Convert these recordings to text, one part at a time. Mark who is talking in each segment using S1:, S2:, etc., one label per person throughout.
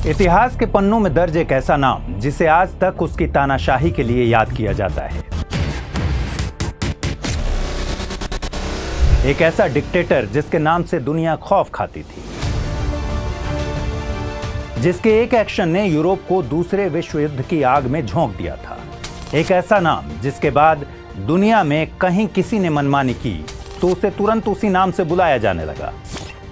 S1: इतिहास के पन्नों में दर्ज एक ऐसा नाम जिसे आज तक उसकी तानाशाही के लिए याद किया जाता है। एक ऐसा डिक्टेटर जिसके नाम से दुनिया खौफ खाती थी, जिसके एक एक्शन ने यूरोप को दूसरे विश्व युद्ध की आग में झोंक दिया था। एक ऐसा नाम जिसके बाद दुनिया में कहीं किसी ने मनमानी की तो उसे तुरंत उसी नाम से बुलाया जाने लगा।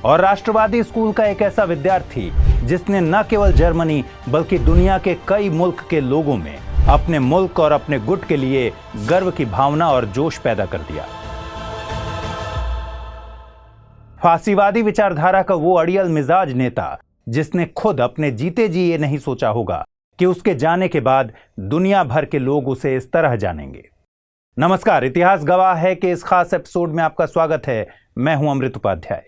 S1: और राष्ट्रवादी स्कूल का एक ऐसा विद्यार्थी जिसने न केवल जर्मनी बल्कि दुनिया के कई मुल्क के लोगों में अपने मुल्क और अपने गुट के लिए गर्व की भावना और जोश पैदा कर दिया। फांसीवादी विचारधारा का वो अड़ियल मिजाज नेता जिसने खुद अपने जीते जी ये नहीं सोचा होगा कि उसके जाने के बाद दुनिया भर के लोग उसे इस तरह जानेंगे। नमस्कार, इतिहास गवाह है कि इस खास एपिसोड में आपका स्वागत है। मैं हूं अमृत उपाध्याय।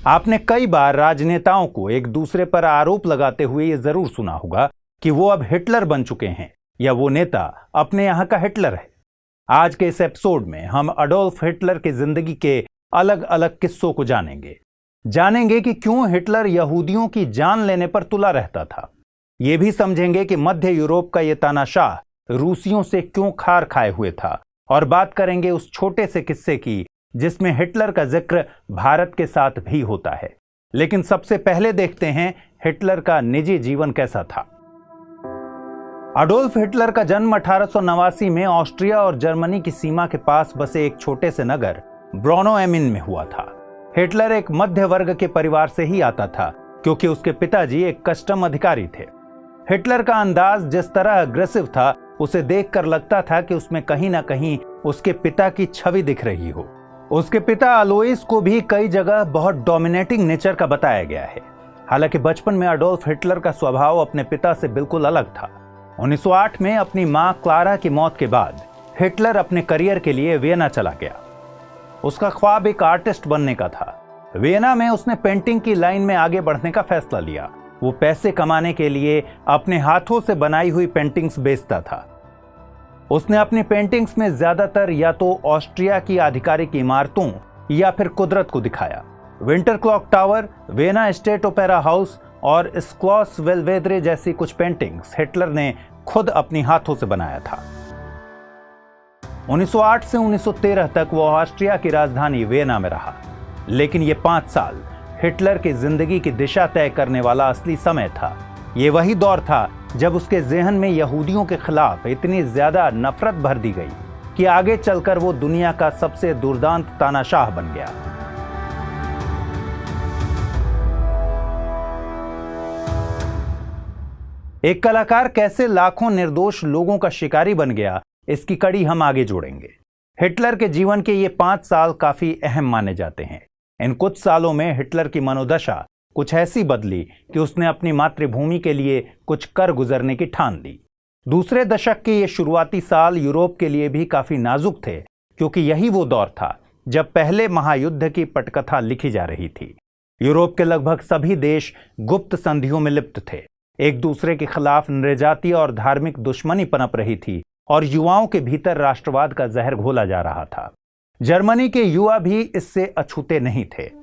S1: आपने कई बार राजनेताओं को एक दूसरे पर आरोप लगाते हुए यह जरूर सुना होगा कि वो अब हिटलर बन चुके हैं या वो नेता अपने यहां का हिटलर है। आज के इस एपिसोड में हम अडोल्फ हिटलर की जिंदगी के अलग अलग किस्सों को जानेंगे कि क्यों हिटलर यहूदियों की जान लेने पर तुला रहता था। ये भी समझेंगे कि मध्य यूरोप का ये तानाशाह रूसियों से क्यों खार खाए हुए था, और बात करेंगे उस छोटे से किस्से की जिसमें हिटलर का जिक्र भारत के साथ भी होता है। लेकिन सबसे पहले देखते हैं हिटलर का निजी जीवन कैसा था। अडोल्फ हिटलर का जन्म 1889 में ऑस्ट्रिया और जर्मनी की सीमा के पास बसे एक छोटे से नगर ब्रोनो-एमिन में हुआ था। हिटलर एक मध्य वर्ग के परिवार से ही आता था क्योंकि उसके पिताजी एक कस्टम अधिकारी थे। हिटलर का अंदाज जिस तरह अग्रेसिव था, उसे देखकर लगता था कि उसमें कहीं ना कहीं उसके पिता की छवि दिख रही हो। उसके पिता अलोइस को भी कई जगह बहुत डोमिनेटिंग नेचर का बताया गया है। हालांकि बचपन में अडोल्फ हिटलर का स्वभाव अपने पिता से बिल्कुल अलग था। 1908 में अपनी मां क्लारा की मौत के बाद हिटलर अपने करियर के लिए वियना चला गया। उसका ख्वाब एक आर्टिस्ट बनने का था। वियना में उसने पेंटिंग की लाइन में आगे बढ़ने का फैसला लिया। वो पैसे कमाने के लिए अपने हाथों से बनाई हुई पेंटिंग्स बेचता था। उसने अपनी पेंटिंग्स में ज्यादातर या तो ऑस्ट्रिया की आधिकारिक इमारतों या फिर कुदरत को दिखाया। Winter clock tower, Vienna state opera house और स्क्लॉस वेलवेद्रे जैसी कुछ पेंटिंग्स हिटलर ने खुद अपनी हाथों से बनाया था। 1908 से 1913 तक वो ऑस्ट्रिया की राजधानी वियना में रहा। लेकिन ये 5 साल हिटलर की जिंदगी की दिशा तय करने वाला असली समय था। ये वही दौर था जब उसके ज़हन में यहूदियों के खिलाफ इतनी ज्यादा नफरत भर दी गई कि आगे चलकर वो दुनिया का सबसे दुर्दांत तानाशाह बन गया। एक कलाकार कैसे लाखों निर्दोष लोगों का शिकारी बन गया, इसकी कड़ी हम आगे जोड़ेंगे। हिटलर के जीवन के ये 5 साल काफी अहम माने जाते हैं। इन कुछ सालों में हिटलर की मनोदशा कुछ ऐसी बदली कि उसने अपनी मातृभूमि के लिए कुछ कर गुजरने की ठान ली। दूसरे दशक के ये शुरुआती साल यूरोप के लिए भी काफी नाजुक थे, क्योंकि यही वो दौर था जब पहले महायुद्ध की पटकथा लिखी जा रही थी। यूरोप के लगभग सभी देश गुप्त संधियों में लिप्त थे। एक दूसरे के खिलाफ नृजातीय और धार्मिक दुश्मनी पनप रही थी और युवाओं के भीतर राष्ट्रवाद का जहर घोला जा रहा था। जर्मनी के युवा भी इससे अछूते नहीं थे।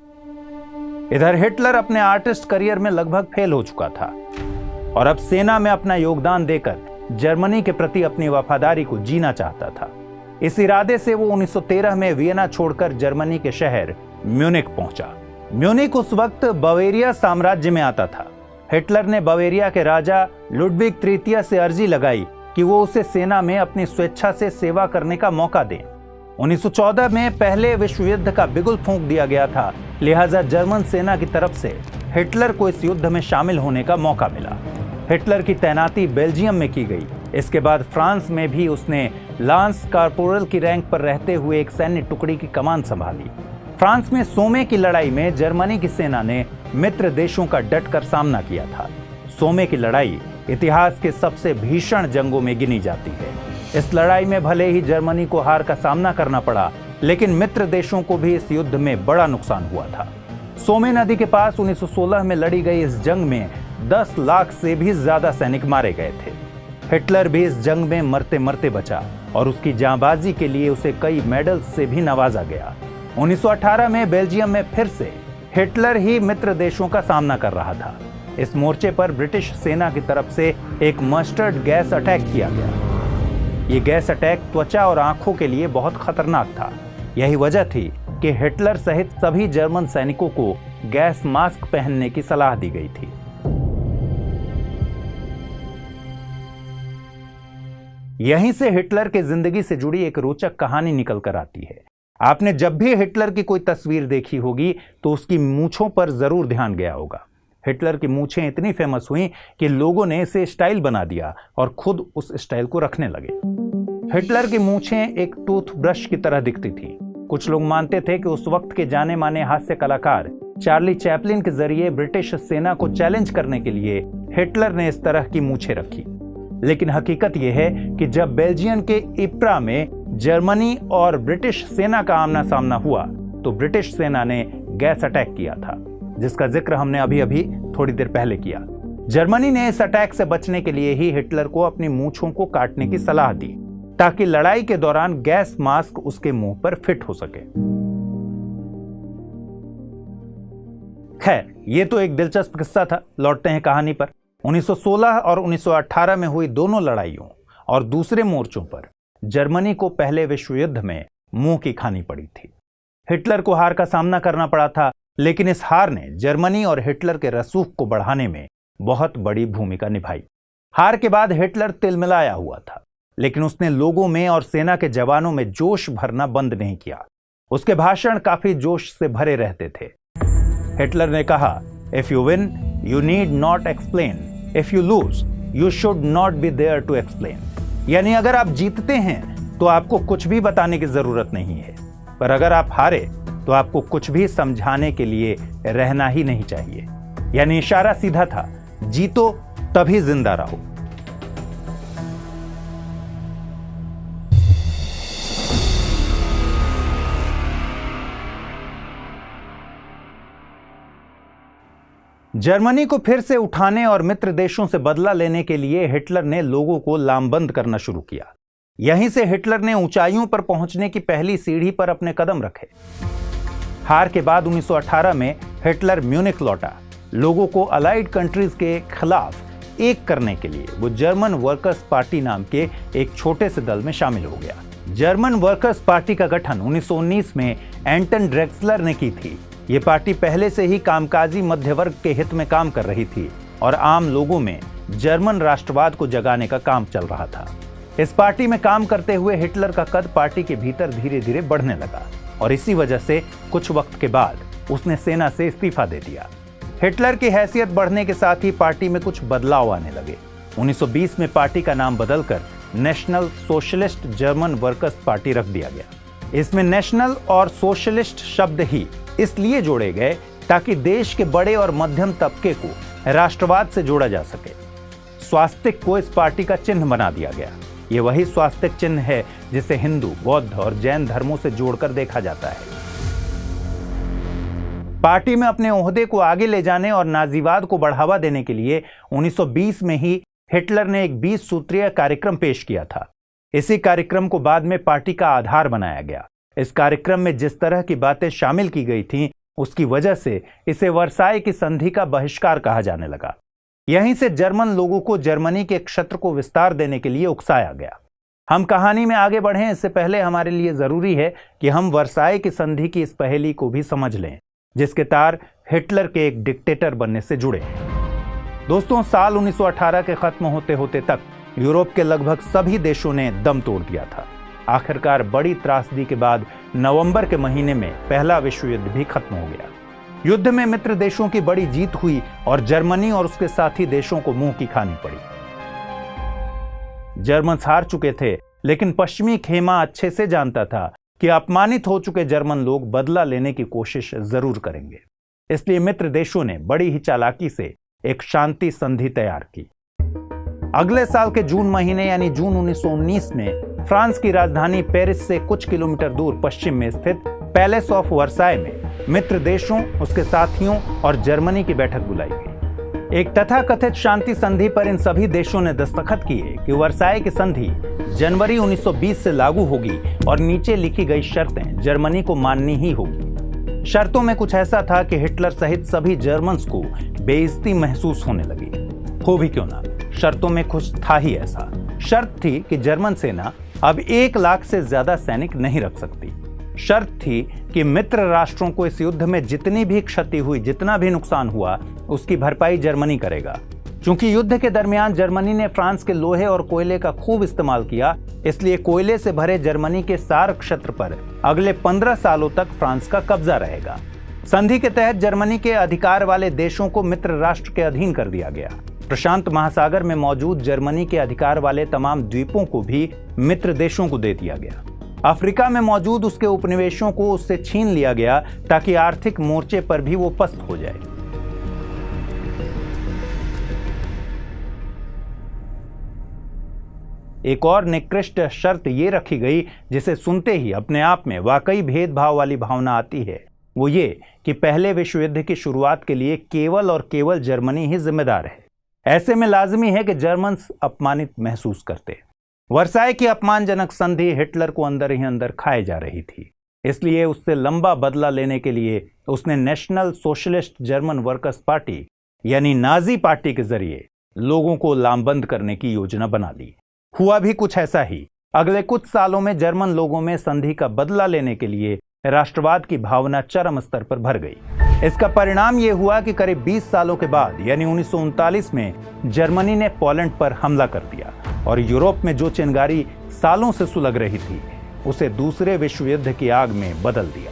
S1: इधर हिटलर अपने आर्टिस्ट करियर में लगभग फेल हो चुका था और अब सेना में अपना योगदान देकर जर्मनी के प्रति अपनी वफादारी को जीना चाहता था। इस इरादे से वो 1913 में वियना छोड़कर जर्मनी के शहर म्यूनिख पहुंचा। म्यूनिख उस वक्त बवेरिया साम्राज्य में आता था। हिटलर ने बवेरिया के राजा लुडविग तृतीय से अर्जी लगाई कि वो उसे सेना में अपनी स्वेच्छा से सेवा करने का मौका दें। 1914 में पहले विश्व युद्ध का बिगुल फूंक दिया गया था, लिहाजा जर्मन सेना की तरफ से हिटलर को इस युद्ध में शामिल होने का मौका मिला। हिटलर की तैनाती बेल्जियम में की गई। इसके बाद फ्रांस में भी उसने लांस कॉर्पोरल की रैंक पर रहते हुए एक सैन्य टुकड़ी की कमान संभाली। फ्रांस में सोमे की लड़ाई में जर्मनी की सेना ने मित्र देशों का डटकर सामना किया था। सोमे की लड़ाई इतिहास के सबसे भीषण जंगों में गिनी जाती है। इस लड़ाई में भले ही जर्मनी को हार का सामना करना पड़ा, लेकिन मित्र देशों को भी इस युद्ध में बड़ा नुकसान हुआ था। सोमे नदी के पास 1916 में लड़ी गई इस जंग में 10 लाख से भी ज्यादा सैनिक मारे गए थे। हिटलर भी इस जंग में मरते मरते बचा और उसकी जांबाजी के लिए उसे कई मेडल्स से भी नवाजा गया। 1918 में बेल्जियम में फिर से हिटलर ही मित्र देशों का सामना कर रहा था। इस मोर्चे पर ब्रिटिश सेना की तरफ से एक मस्टर्ड गैस अटैक किया गया। ये गैस अटैक त्वचा और आंखों के लिए बहुत खतरनाक था। यही वजह थी कि हिटलर सहित सभी जर्मन सैनिकों को गैस मास्क पहनने की सलाह दी गई थी। यहीं से हिटलर के जिंदगी से जुड़ी एक रोचक कहानी निकल कर आती है। आपने जब भी हिटलर की कोई तस्वीर देखी होगी तो उसकी मूंछों पर जरूर ध्यान गया होगा। हिटलर की मूंछें इतनी फेमस हुई कि लोगों ने इसे स्टाइल बना दिया और खुद उस स्टाइल को रखने लगे। हिटलर की मूंछें एक टूथब्रश की तरह दिखती थी। कुछ लोग मानते थे कि उस वक्त के जाने माने हास्य कलाकार चार्ली चैपलिन के जरिए ब्रिटिश सेना को चैलेंज करने के लिए हिटलर ने इस तरह की मूंछें रखी। लेकिन हकीकत यह है कि जब बेल्जियम के इप्रा में जर्मनी और ब्रिटिश सेना का आमना सामना हुआ तो ब्रिटिश सेना ने गैस अटैक किया था, जिसका जिक्र हमने अभी अभी थोड़ी देर पहले किया। जर्मनी ने इस अटैक से बचने के लिए ही हिटलर को अपनी मूंछों को काटने की सलाह दी ताकि लड़ाई के दौरान गैस मास्क उसके मुंह पर फिट हो सके। खैर, यह तो एक दिलचस्प किस्सा था। लौटते हैं कहानी पर। 1916 और 1918 में हुई दोनों लड़ाइयों और दूसरे मोर्चों पर जर्मनी को पहले विश्व युद्ध में मुंह की खानी पड़ी थी। हिटलर को हार का सामना करना पड़ा था, लेकिन इस हार ने जर्मनी और हिटलर के रसूख को बढ़ाने में बहुत बड़ी भूमिका निभाई। हार के बाद हिटलर तिलमिलाया हुआ था, लेकिन उसने लोगों में और सेना के जवानों में जोश भरना बंद नहीं किया। उसके भाषण काफी जोश से भरे रहते थे। हिटलर ने कहा, if you win you need not explain, if you lose you should not be there to explain. यानी अगर आप जीतते हैं तो आपको कुछ भी बताने की जरूरत नहीं है, पर अगर आप हारे तो आपको कुछ भी समझाने के लिए रहना ही नहीं चाहिए। यानी इशारा सीधा था, जीतो तभी जिंदा रहो। जर्मनी को फिर से उठाने और मित्र देशों से बदला लेने के लिए हिटलर ने लोगों को लामबंद करना शुरू किया। यहीं से हिटलर ने ऊंचाइयों पर पहुंचने की पहली सीढ़ी पर अपने कदम रखे। हार के बाद 1918 में हिटलर म्यूनिख लौटा। लोगों को अलाइड कंट्रीज के खिलाफ एक करने के लिए वो जर्मन वर्कर्स पार्टी नाम के एक छोटे से दल में शामिल हो गया। जर्मन वर्कर्स पार्टी का गठन 1919 में एंटन ड्रेक्सलर ने की थी। ये पार्टी पहले से ही कामकाजी मध्य वर्ग के हित में काम कर रही थी और आम लोगों में जर्मन राष्ट्रवाद को जगाने का काम चल रहा था। इस पार्टी में काम करते हुए हिटलर का कद पार्टी के भीतर धीरे धीरे बढ़ने लगा और इसी वजह से कुछ वक्त के बाद उसने सेना से इस्तीफा दे दिया। हिटलर की हैसियत बढ़ने के साथ ही पार्टी में कुछ बदलाव आने लगे। 1920 में पार्टी का नाम बदलकर national socialist German workers party रख दिया गया। इसमें नेशनल और सोशलिस्ट शब्द ही इसलिए जोड़े गए ताकि देश के बड़े और मध्यम तबके को राष्ट्रवाद से जोड़ा जा सके। स्वास्तिक को इस पार्टी का चिन्ह बना दिया गया। ये वही स्वास्तिक चिन्ह है जिसे हिंदू, बौद्ध और जैन धर्मों से जोड़कर देखा जाता है। पार्टी में अपने ओहदे को आगे ले जाने और नाजीवाद को बढ़ावा देने के लिए 1920 में ही हिटलर ने एक 20 सूत्रीय कार्यक्रम पेश किया था। इसी कार्यक्रम को बाद में पार्टी का आधार बनाया गया। इस कार्यक्रम में जिस तरह की बातें शामिल की गई थीं, उसकी वजह से इसे वर्साई की संधि का बहिष्कार कहा जाने लगा। यहीं से जर्मन लोगों को जर्मनी के क्षेत्र को विस्तार देने के लिए उकसाया गया। हम कहानी में आगे बढ़ें इससे पहले हमारे लिए जरूरी है कि हम वर्साई की संधि की इस पहेली को भी समझ लें, जिसके तार हिटलर के एक डिक्टेटर बनने से जुड़े हैं। दोस्तों, साल 1918 के खत्म होते होते तक यूरोप के लगभग सभी देशों ने दम तोड़ दिया था। आखिरकार बड़ी त्रासदी के बाद नवंबर के महीने में पहला विश्व युद्ध भी खत्म हो गया। युद्ध में मित्र देशों की बड़ी जीत हुई और जर्मनी और उसके साथी देशों को मुंह की खानी पड़ी। जर्मन हार चुके थे, लेकिन पश्चिमी खेमा अच्छे से जानता था कि अपमानित हो चुके जर्मन लोग बदला लेने की कोशिश जरूर करेंगे। इसलिए मित्र देशों ने बड़ी ही चालाकी से एक शांति संधि तैयार की। अगले साल के जून महीने यानी जून 1919 में फ्रांस की राजधानी पेरिस से कुछ किलोमीटर दूर पश्चिम में स्थित पैलेस ऑफ वर्साई में मित्र देशों, उसके साथियों और जर्मनी की बैठक बुलाई गई। एक तथाकथित शांति संधि पर इन सभी देशों ने दस्तखत किए कि वर्साई की संधि जनवरी 1920 से लागू होगी और नीचे लिखी गई शर्तें जर्मनी को माननी ही होगी। शर्तों में कुछ ऐसा था कि हिटलर सहित सभी जर्मन्स को बेइज्जती महसूस होने लगी। हो भी क्यों ना, शर्तों में कुछ था ही ऐसा। शर्त थी कि जर्मन सेना अब 1 लाख से ज्यादा सैनिक नहीं रख सकती। शर्त थी कि मित्र राष्ट्रों को इस युद्ध में जितनी भी क्षति हुई, जितना भी नुकसान हुआ, उसकी भरपाई जर्मनी करेगा। चूंकि युद्ध के दरमियान जर्मनी ने फ्रांस के लोहे और कोयले का खूब इस्तेमाल किया, इसलिए कोयले से भरे जर्मनी के सार क्षेत्र पर अगले 15 सालों तक फ्रांस का कब्जा रहेगा। संधि के तहत जर्मनी के अधिकार वाले देशों को मित्र राष्ट्र के अधीन कर दिया गया। प्रशांत महासागर में मौजूद जर्मनी के अधिकार वाले तमाम द्वीपों को भी मित्र देशों को दे दिया गया। अफ्रीका में मौजूद उसके उपनिवेशों को उससे छीन लिया गया ताकि आर्थिक मोर्चे पर भी वो पस्त हो जाए। एक और निकृष्ट शर्त ये रखी गई जिसे सुनते ही अपने आप में वाकई भेदभाव वाली भावना आती है। वो ये कि पहले विश्व युद्ध की शुरुआत के लिए केवल और केवल जर्मनी ही जिम्मेदार है। ऐसे में लाजमी है कि जर्मन्स अपमानित महसूस करते। वर्साई की अपमानजनक संधि हिटलर को अंदर ही अंदर खाए जा रही थी। इसलिए उससे लंबा बदला लेने के लिए उसने national socialist German workers party यानी नाजी पार्टी के जरिए लोगों को लामबंद करने की योजना बना ली। हुआ भी कुछ ऐसा ही। अगले कुछ सालों में जर्मन लोगों में संधि का बदला लेने के लिए राष्ट्रवाद की भावना चरम स्तर पर भर गई। इसका परिणाम यह हुआ कि करीब 20 सालों के बाद यानी 1939 में जर्मनी ने पोलैंड पर हमला कर दिया और यूरोप में जो चिंगारी सालों से सुलग रही थी उसे दूसरे विश्व युद्ध की आग में बदल दिया।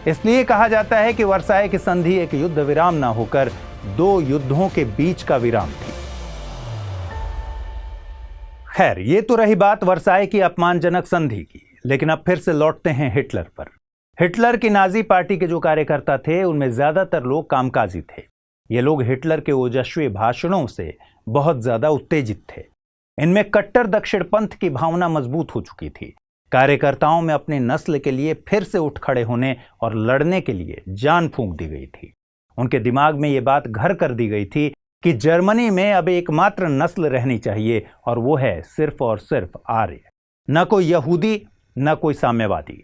S1: इसलिए कहा जाता है कि वर्साई की संधि एक युद्ध विराम ना होकर 2 युद्धों के बीच का विराम थी। खैर, ये तो रही बात वर्साई की अपमानजनक संधि की, लेकिन अब फिर से लौटते हैं हिटलर पर। हिटलर की नाजी पार्टी के जो कार्यकर्ता थे उनमें ज्यादातर लोग कामकाजी थे। ये लोग हिटलर के ओजस्वी भाषणों से बहुत ज्यादा उत्तेजित थे। इनमें कट्टर दक्षिणपंथ की भावना मजबूत हो चुकी थी। कार्यकर्ताओं में अपनी नस्ल के लिए फिर से उठ खड़े होने और लड़ने के लिए जान फूंक दी गई थी। उनके दिमाग में ये बात घर कर दी गई थी कि जर्मनी में अब एकमात्र नस्ल रहनी चाहिए और वो है सिर्फ और सिर्फ आर्य, न कोई यहूदी न कोई साम्यवादी।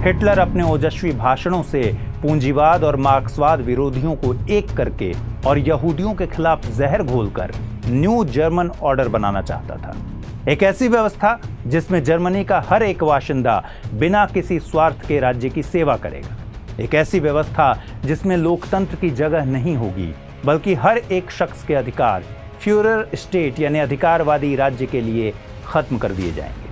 S1: हिटलर अपने ओजस्वी भाषणों से पूंजीवाद और मार्क्सवाद विरोधियों को एक करके और यहूदियों के खिलाफ जहर घोलकर न्यू जर्मन ऑर्डर बनाना चाहता था। एक ऐसी व्यवस्था जिसमें जर्मनी का हर एक बाशिंदा बिना किसी स्वार्थ के राज्य की सेवा करेगा। एक ऐसी व्यवस्था जिसमें लोकतंत्र की जगह नहीं होगी, बल्कि हर एक शख्स के अधिकार फ्यूरर स्टेट यानी अधिकारवादी राज्य के लिए खत्म कर दिए जाएंगे।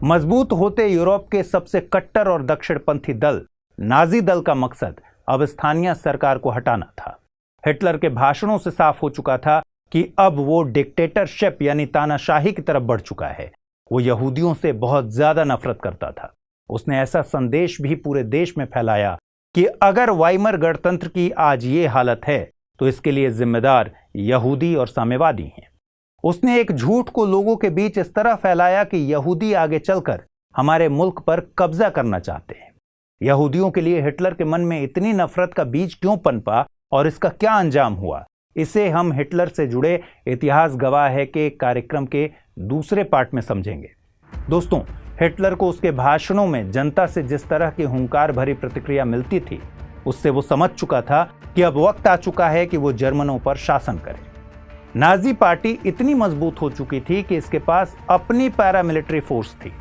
S1: मजबूत होते यूरोप के सबसे कट्टर और दक्षिणपंथी दल नाजी दल का मकसद अब स्थानीय सरकार को हटाना था। हिटलर के भाषणों से साफ हो चुका था कि अब वो डिक्टेटरशिप यानी तानाशाही की तरफ बढ़ चुका है। वो यहूदियों से बहुत ज्यादा नफरत करता था। उसने ऐसा संदेश भी पूरे देश में फैलाया कि अगर वाइमर गणतंत्र की आज ये हालत है तो इसके लिए जिम्मेदार यहूदी और साम्यवादी हैं। उसने एक झूठ को लोगों के बीच इस तरह फैलाया कि यहूदी आगे चलकर हमारे मुल्क पर कब्जा करना चाहते हैं। यहूदियों के लिए हिटलर के मन में इतनी नफरत का बीज क्यों पनपा और इसका क्या अंजाम हुआ, इसे हम हिटलर से जुड़े इतिहास गवाह है के कार्यक्रम के दूसरे पार्ट में समझेंगे। दोस्तों, हिटलर को उसके भाषणों में जनता से जिस तरह की हुंकार भरी प्रतिक्रिया मिलती थी, उससे वो समझ चुका था कि अब वक्त आ चुका है कि वो जर्मनों पर शासन करे। नाजी पार्टी इतनी मजबूत हो चुकी थी कि इसके पास अपनी पैरामिलिट्री फोर्स थी।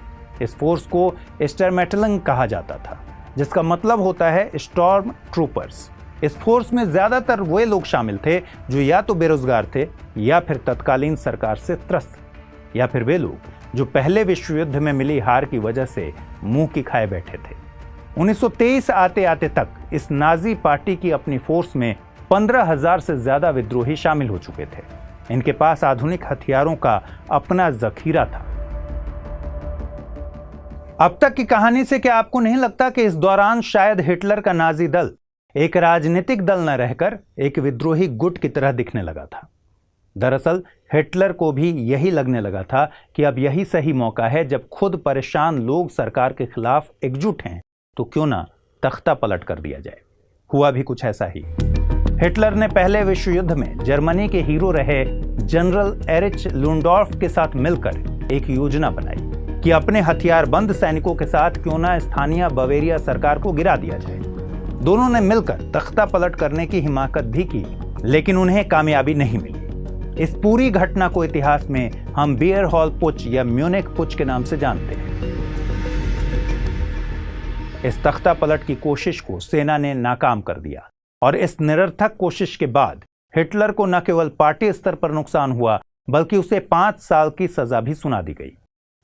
S1: इस फोर्स को स्टर्मटलिंग कहा जाता था, जिसका मतलब होता है स्टॉर्म ट्रूपर्स। इस फोर्स में ज्यादातर वे लोग शामिल थे जो या तो बेरोजगार थे या फिर तत्कालीन सरकार से त्रस्त, या फिर वे लोग जो पहले विश्व युद्ध में मिली हार की वजह से मुंह की खाए बैठे थे। 1923 आते आते तक इस नाजी पार्टी की अपनी फोर्स में 15,000 से ज्यादा विद्रोही शामिल हो चुके थे। इनके पास आधुनिक हथियारों का अपना जखीरा था। अब तक की कहानी से क्या आपको नहीं लगता कि इस दौरान शायद हिटलर का नाजी दल एक राजनीतिक दल न रहकर एक विद्रोही गुट की तरह दिखने लगा था? दरअसल हिटलर को भी यही लगने लगा था कि अब यही सही मौका है जब खुद परेशान लोग सरकार के खिलाफ एकजुट हैं तो क्यों ना तख्ता पलट कर दिया जाए। हुआ भी कुछ ऐसा ही। हिटलर ने पहले विश्व युद्ध में जर्मनी के हीरो रहे जनरल एरिच लुंडॉर्फ के साथ मिलकर एक योजना बनाई कि अपने हथियारबंद सैनिकों के साथ क्यों ना स्थानीय बवेरिया सरकार को गिरा दिया जाए। दोनों ने मिलकर तख्ता पलट करने की हिमाकत भी की, लेकिन उन्हें कामयाबी नहीं मिली। इस पूरी घटना को इतिहास में हम बियर हॉल पुच या म्यूनिख पुच के नाम से जानते हैं। इस तख्ता पलट की कोशिश को सेना ने नाकाम कर दिया और इस निरर्थक कोशिश के बाद हिटलर को न केवल पार्टी स्तर पर नुकसान हुआ, बल्कि उसे 5 साल की सजा भी सुना दी गई।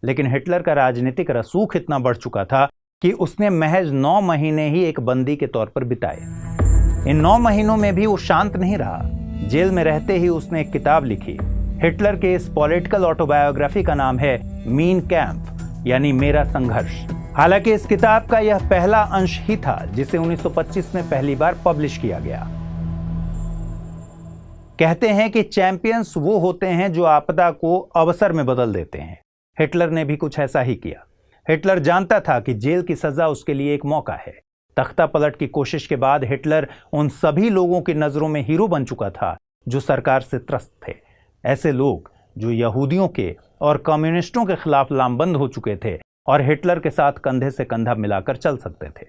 S1: लेकिन हिटलर का राजनीतिक रसूख इतना बढ़ चुका था कि उसने महज 9 महीने ही एक बंदी के तौर पर बिताए। इन 9 महीनों में भी वो शांत नहीं रहा। जेल में रहते ही उसने एक किताब लिखी। हिटलर के इस पॉलिटिकल ऑटोबायोग्राफी का नाम है मीन कैंप, यानी मेरा संघर्ष। हालांकि इस किताब का यह पहला अंश ही था जिसे 1925 में पहली बार पब्लिश किया गया। कहते हैं कि चैंपियंस वो होते हैं जो आपदा को अवसर में बदल देते हैं। हिटलर ने भी कुछ ऐसा ही किया। हिटलर जानता था कि जेल की सजा उसके लिए एक मौका है। तख्ता पलट की कोशिश के बाद हिटलर उन सभी लोगों की नजरों में हीरो बन चुका था जो सरकार से त्रस्त थे। ऐसे लोग जो यहूदियों के और कम्युनिस्टों के खिलाफ लामबंद हो चुके थे और हिटलर के साथ कंधे से कंधा मिलाकर चल सकते थे।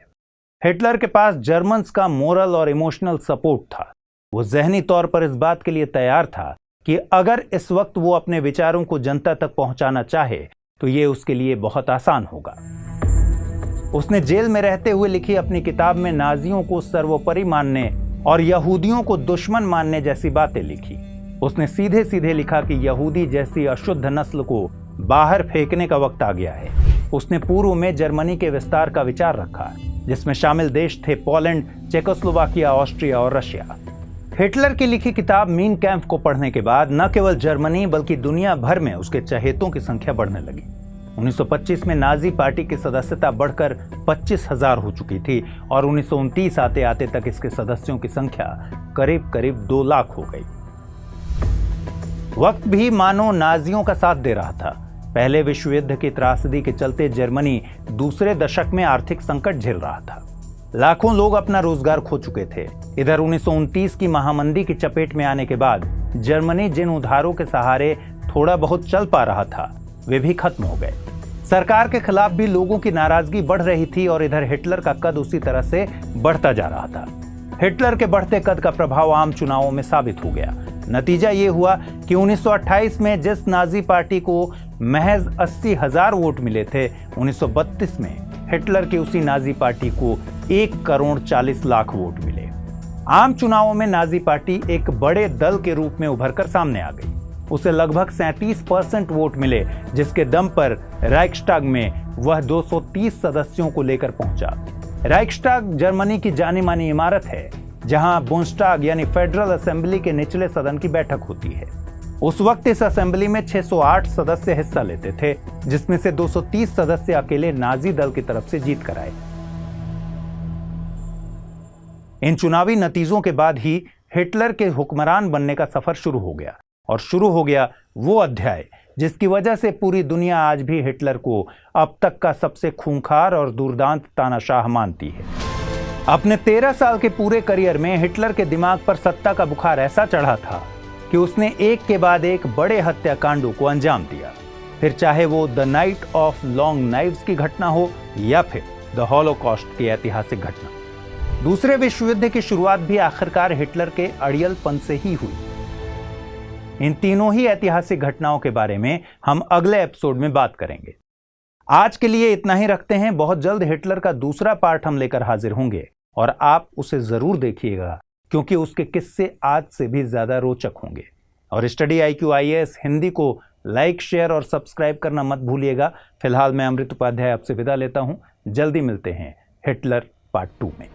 S1: हिटलर के पास जर्मन्स का मोरल और इमोशनल सपोर्ट था। वो ज़हनी तौर पर इस बात के लिए तैयार था कि अगर इस वक्त वो अपने विचारों को जनता तक पहुंचाना चाहे तो ये उसके लिए बहुत आसान होगा। उसने जेल में रहते हुए लिखी अपनी किताब में नाजियों को सर्वोपरि मानने और यहूदियों को दुश्मन मानने जैसी बातें लिखी। उसने सीधे सीधे लिखा कि यहूदी जैसी अशुद्ध नस्ल को बाहर फेंकने का वक्त आ गया है। उसने पूर्व में जर्मनी के विस्तार का विचार रखा, जिसमें शामिल देश थे पोलैंड, चेकोस्लोवाकिया, ऑस्ट्रिया और रशिया। हिटलर की लिखी किताब मीन कैंप को पढ़ने के बाद न केवल जर्मनी बल्कि दुनिया भर में उसके चहेतों की संख्या बढ़ने लगी। 1925 में नाजी पार्टी की सदस्यता बढ़कर 25,000 हो चुकी थी और 1929 आते आते तक इसके सदस्यों की संख्या करीब करीब 2 लाख हो गई। वक्त भी मानो नाजियों का साथ दे रहा था। पहले विश्व युद्ध की त्रासदी के चलते जर्मनी दूसरे दशक में आर्थिक संकट झेल रहा था। लाखों लोग अपना रोजगार खो चुके थे। इधर 1929 की महामंदी की चपेट में आने के बाद जर्मनी जिन उधारों के सहारे थोड़ा बहुत चल पा रहा था, वे भी खत्म हो गए। सरकार के खिलाफ भी लोगों की नाराजगी बढ़ रही थी और इधर हिटलर का कद उसी तरह से बढ़ता जा रहा था। हिटलर के बढ़ते कद का प्रभाव आम चुनावों में साबित हो गया। नतीजा ये हुआ कि 1928 में जिस नाजी पार्टी को महज 80,000 वोट मिले थे, 1932 में हिटलर की उसी नाजी पार्टी को 1,40,00,000 वोट मिले। आम चुनावों में नाजी पार्टी एक बड़े दल के रूप में उभरकर सामने आ गई। उसे लगभग 37% वोट मिले, जिसके दम पर राइक्सटाग में वह 230 सदस्यों को लेकर पहुंचा। राइक्सटाग जर्मनी की जानी मानी इमारत है, जहां बुंस्टाग यानी फेडरल असेंबली के निचले सदन की बैठक होती है। उस वक्त इस असेंबली में 608 सदस्य हिस्सा लेते थे, जिसमें से 230 सदस्य अकेले नाजी दल की तरफ से जीत कर आए। इन चुनावी नतीजों के बाद ही हिटलर के हुक्मरान बनने का सफर शुरू हो गया और शुरू हो गया वो अध्याय जिसकी वजह से पूरी दुनिया आज भी हिटलर को अब तक का सबसे खूंखार और दुर्दांत तानाशाह मानती है। अपने 13 साल के पूरे करियर में हिटलर के दिमाग पर सत्ता का बुखार ऐसा चढ़ा था कि उसने एक के बाद एक बड़े हत्याकांडों को अंजाम दिया। फिर चाहे वो the night of long knives की घटना हो या फिर द हॉलोकॉस्ट की ऐतिहासिक घटना। दूसरे विश्व युद्ध की शुरुआत भी आखिरकार हिटलर के अड़ियलपन से ही हुई। इन तीनों ही ऐतिहासिक घटनाओं के बारे में हम अगले एपिसोड में बात करेंगे। आज के लिए इतना ही रखते हैं। बहुत जल्द हिटलर का दूसरा पार्ट हम लेकर हाजिर होंगे और आप उसे जरूर देखिएगा, क्योंकि उसके किस्से आज से भी ज्यादा रोचक होंगे। और स्टडी IQ IAS हिंदी को लाइक, शेयर और सब्सक्राइब करना मत भूलिएगा। फिलहाल मैं अमृत उपाध्याय आपसे विदा लेता हूं। जल्दी मिलते हैं हिटलर पार्ट 2 में।